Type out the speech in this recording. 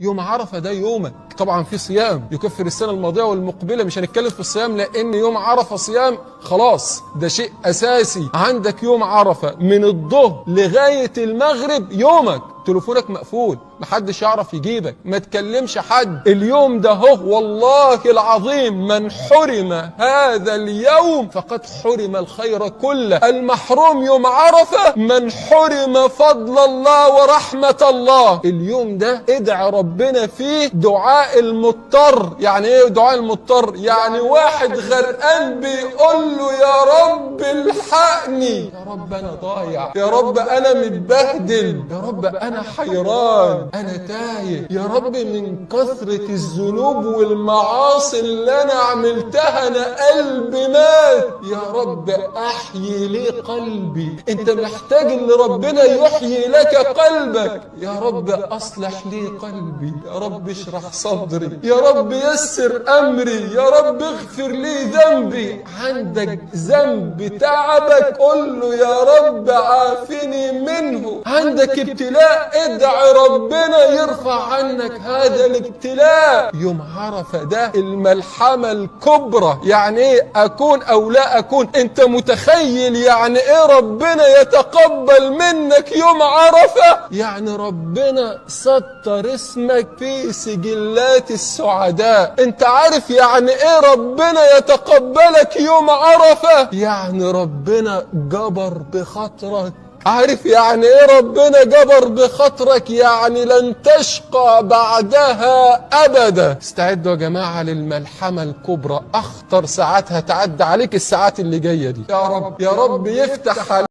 يوم عرفة ده يومك. طبعا في صيام يكفر السنة الماضية والمقبلة، مش هنتكلم في الصيام لأن يوم عرفة صيام خلاص، ده شيء أساسي. عندك يوم عرفة من الظهر لغاية المغرب يومك، تليفونك مقفول، محدش يعرف يجيبك، ما تكلمش حد. اليوم ده هو والله العظيم من حرم هذا اليوم فقد حرم الخير كله. المحروم يوم عرفة من حرم فضل الله ورحمة الله. اليوم ده ادعي ربنا فيه دعاء المضطر. يعني ايه دعاء المضطر؟ يعني واحد غرقان بيقول له يا رب الحقني، يا رب انا ضايع، يا رب انا متبهدل، يا رب انا حيران، انا تايه، يا رب من كثرة الذنوب والمعاصي اللي انا عملتها انا قلبي مات، يا رب احيي لي قلبي. انت محتاج ان ربنا يحيي لك قلبك. يا رب اصلح لي قلبي، يا رب اشرح صدري، يا رب يسر امري، يا رب اغفر لي ذنبي. عندك ذنب تعبك قل له يا رب عافني منه. عندك ابتلاء ادعي ربنا يرفع عنك هذا الابتلاء. يوم عرفة ده الملحمة الكبرى. يعني ايه اكون او لا اكون؟ انت متخيل يعني ايه ربنا يتقبل منك يوم عرفة؟ يعني ربنا سطر اسمك في سجلات السعداء. انت عارف يعني ايه ربنا يتقبلك يوم عرفة؟ يعني ربنا جبر بخاطرك. عارف يعني ايه ربنا جبر بخاطرك؟ يعني لن تشقى بعدها ابدا. استعدوا يا جماعة للملحمة الكبرى، اخطر ساعات هتعدي عليك الساعات اللي جاية دي. يا رب يا رب يفتح عليك.